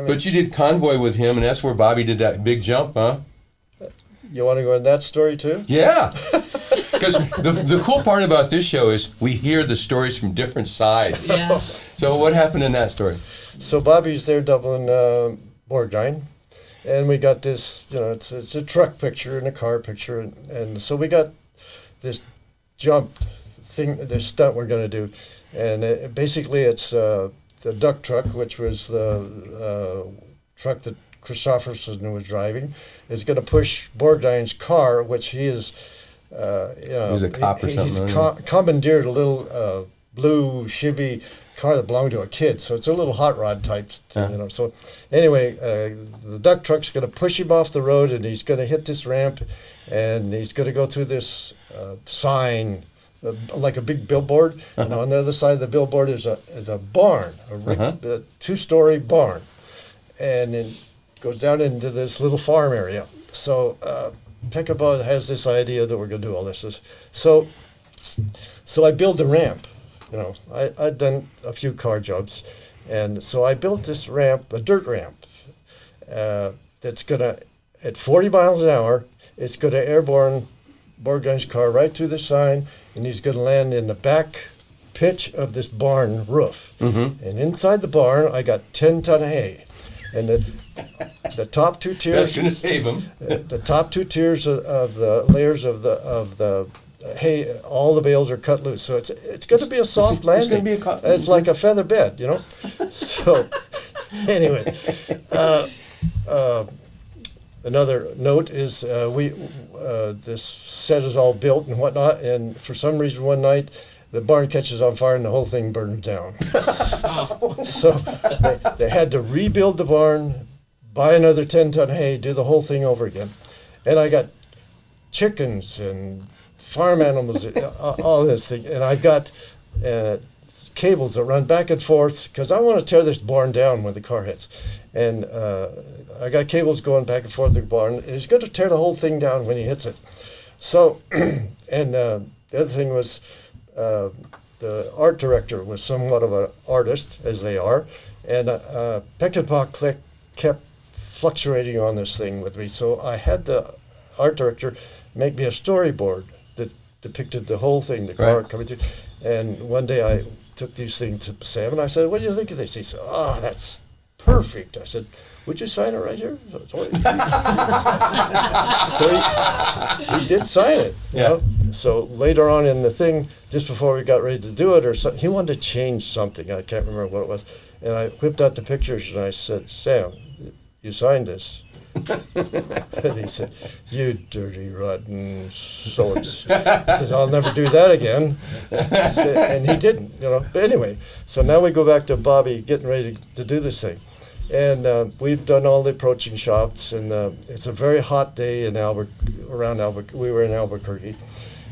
But you did Convoy with him, and that's where Bobby did that big jump, huh? You want to go in that story too? Yeah. Because the cool part about this show is we hear the stories from different sides. Yeah. So what happened in that story? So Bobby's there doubling Borgnine, and we got this, it's a truck picture and a car picture, and so we got this jump thing, this stunt we're going to do, and basically it's the duck truck, which was the truck that Christopherson was driving, is going to push Borgnine's car, which he is, He's a cop or something. He's commandeered a little blue Chevy car that belonged to a kid, so it's a little hot rod type thing, So anyway, the duck truck's going to push him off the road, and he's going to hit this ramp, and he's going to go through this sign, like a big billboard, and on the other side of the billboard is a barn, a two-story barn, and then goes down into this little farm area. So Peckinpah has this idea that we're going to do all this. So I build the ramp. I'd done a few car jobs, and so I built this ramp, a dirt ramp, that's going to, at 40 miles an hour, it's going to airborne Borgnine's car right through the sign, and he's going to land in the back pitch of this barn roof. Mm-hmm. And inside the barn, I got 10 ton of hay. And the top two tiers. That's going to save him. The top two tiers of the layers of the hay, all the bales are cut loose, so it's going to be a soft landing. It's going to be it's like a feather bed, So anyway, another note is this set is all built and whatnot, and for some reason one night the barn catches on fire and the whole thing burns down. So they had to rebuild the barn, buy another 10 ton hay, do the whole thing over again. And I got chickens and farm animals, all this thing. And I got cables that run back and forth because I want to tear this barn down when the car hits. And I got cables going back and forth in the barn. And he's going to tear the whole thing down when he hits it. So, and the other thing was, the art director was somewhat of an artist, as they are, and Peckinpah kept fluctuating on this thing with me. So I had the art director make me a storyboard that depicted the whole thing, the car coming through. And one day I took these things to Sam, and I said, "What do you think of this?" He said, "Oh, that's perfect." I said, "Would you sign it right here?" So he did sign it. So later on in the thing, just before we got ready to do it, or something, he wanted to change something. I can't remember what it was. And I whipped out the pictures, and I said, "Sam, you signed this." And he said, "You dirty, rotten sorts." He says, "I'll never do that again." And he didn't, But anyway, so now we go back to Bobby getting ready to do this thing. And we've done all the approaching shots, and it's a very hot day in around Albuquerque. We were in Albuquerque.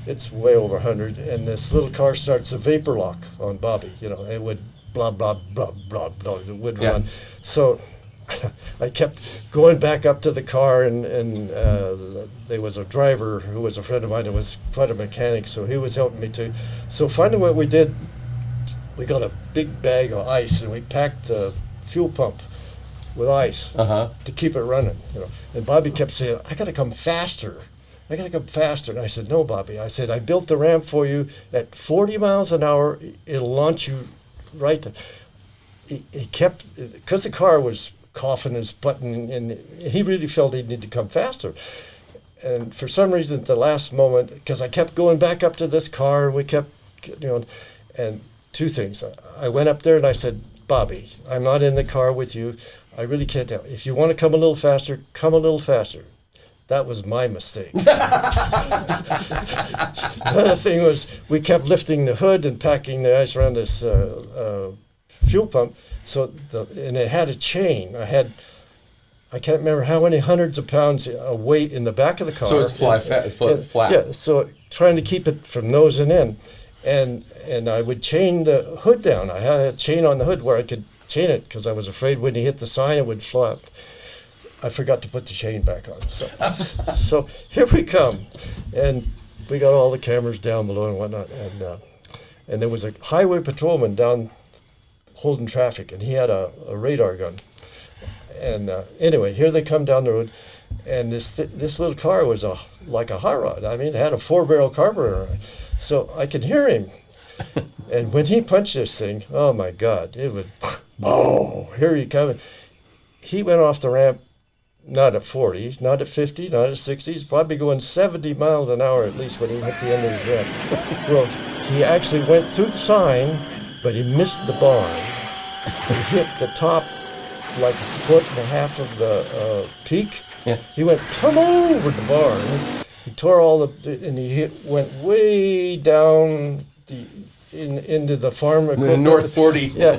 It's way over 100, and this little car starts a vapor lock on Bobby. It would blah, blah, blah, blah, blah, it would run. So I kept going back up to the car, and there was a driver who was a friend of mine who was quite a mechanic, so he was helping me too. So finally what we did, we got a big bag of ice, and we packed the fuel pump with ice to keep it running. And Bobby kept saying, "I got to come faster. I got to come faster." And I said, "No, Bobby." I said, "I built the ramp for you at 40 miles an hour. It'll launch you right to..." He kept, because the car was coughing his button, and he really felt he needed to come faster. And for some reason, at the last moment, because I kept going back up to this car, we kept, and two things. I went up there and I said, "Bobby, I'm not in the car with you. I really can't tell. If you want to come a little faster, come a little faster." That was my mistake. The other thing was we kept lifting the hood and packing the ice around this fuel pump. And it had a chain. I can't remember how many hundreds of pounds of weight in the back of the car. So it's flat. Yeah, so trying to keep it from nosing in. And I would chain the hood down. I had a chain on the hood where I could chain it because I was afraid when he hit the sign it would flop. I forgot to put the chain back on. So here we come. And we got all the cameras down below and whatnot. And there was a highway patrolman down holding traffic, and he had a radar gun. Anyway, here they come down the road, and this little car was like a hot rod. I mean, it had a 4-barrel carburetor, so I could hear him. And when he punched this thing, oh my God, it would, oh, here he comes. He went off the ramp, not at 40, not at 50, not at 60. He's probably going 70 miles an hour at least when he hit the end of his ramp. Well, he actually went through the sign, but he missed the barn. He hit the top like a foot and a half of the peak. Yeah. He went plumb over the barn. He tore all and he went way down into the farm equipment. The North 40. Yeah.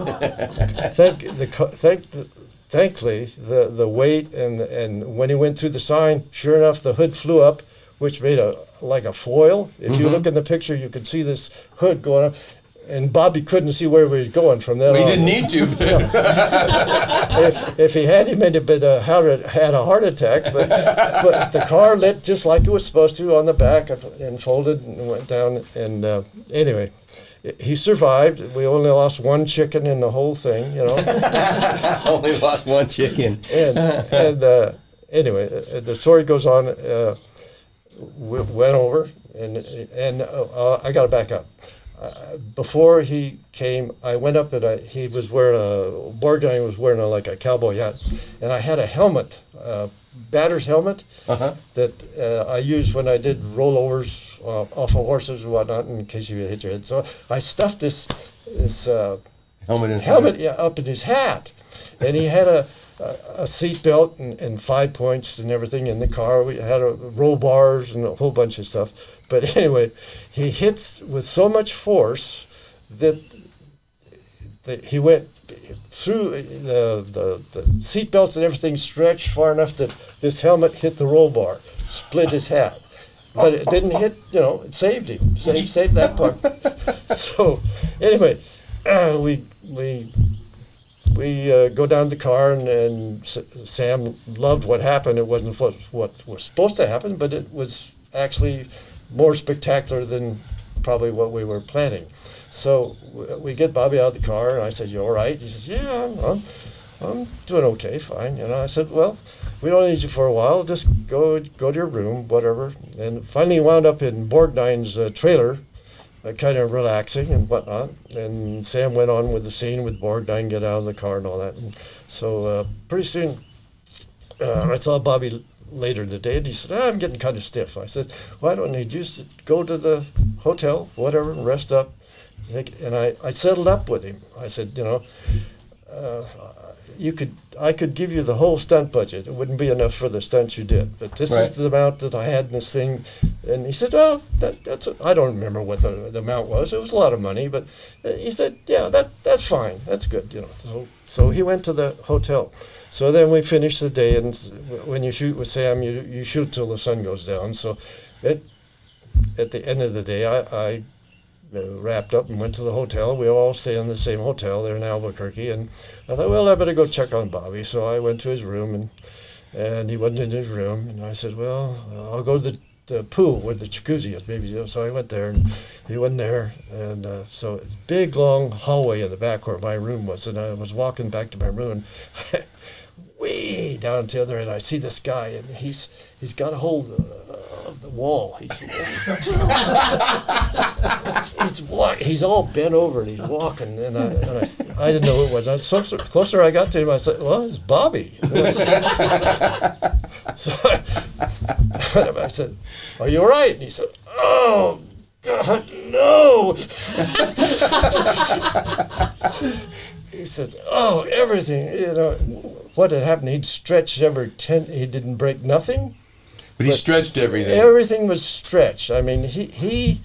Thankfully, the weight and when he went through the sign, sure enough, the hood flew up, which made like a foil. If you look in the picture, you can see this hood going up. And Bobby couldn't see where he was going from then on. He didn't need to. If he had, he may have been had a heart attack. But the car lit just like it was supposed to on the back and folded and went down. And anyway, he survived. We only lost one chicken in the whole thing, you know. Only lost one chicken. And anyway, the story goes on. We went over, and I got to back up. Before he came, I went up and he was wearing Board guy was wearing like a cowboy hat, and I had a helmet, batter's helmet, that I used when I did rollovers off of horses and whatnot in case you hit your head. So I stuffed this helmet up in his hat, and he had a seat belt and 5 points and everything in the car. We had roll bars and a whole bunch of stuff. But anyway, he hits with so much force that he went through the seat belts and everything stretched far enough that this helmet hit the roll bar, split his hat. But it didn't hit, it saved him, saved that part. So anyway, we go down to the car, and Sam loved what happened. It wasn't what was supposed to happen, but it was actually more spectacular than probably what we were planning. So we get Bobby out of the car, and I said, "You all right?" He says, "Yeah, I'm doing okay, fine." I said, "Well, we don't need you for a while. Just go to your room, whatever." And finally wound up in Borgnine's trailer, kind of relaxing and whatnot. And Sam went on with the scene with Borgnine, get out of the car and all that. And so pretty soon, I saw Bobby later in the day, and he said, "I'm getting kind of stiff." I said, "Well, I don't need you. Just go to the hotel, whatever, and rest up." And I settled up with him. I said, I could give you the whole stunt budget. It wouldn't be enough for the stunts you did, but this is the amount that I had in this thing. And he said, "Oh, that's." I don't remember what the amount was. It was a lot of money, but he said, "Yeah, that's fine. That's good." So he went to the hotel. So then we finished the day, and when you shoot with Sam, you shoot till the sun goes down. So at the end of the day, I wrapped up and went to the hotel. We all stay in the same hotel there in Albuquerque, and I thought, well, I better go check on Bobby. So I went to his room, and he wasn't in his room, and I said, well, I'll go to the pool where the jacuzzi is, maybe. So I went there, and he wasn't there, and so it's a big, long hallway in the back where my room was, and I was walking back to my room, and way down to the other end, I see this guy, and he's got a hold of the wall. He's all bent over, and he's walking, and I didn't know who it was. So closer I got to him, I said, "Well, it's Bobby." So I said, "Are you all right?" And he said, "Oh, God, no." He said, "Oh, everything, what had happened, he'd stretched he didn't break nothing. But he stretched everything. Everything was stretched. I mean, he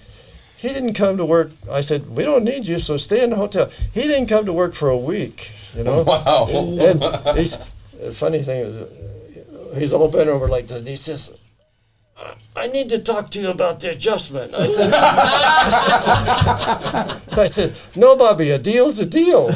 didn't come to work. I said, "We don't need you, so stay in the hotel." He didn't come to work for a week, Wow. And the funny thing is, he's all bent over like this, and he says, "I need to talk to you about the adjustment." I said, "No, Bobby, a deal's a deal."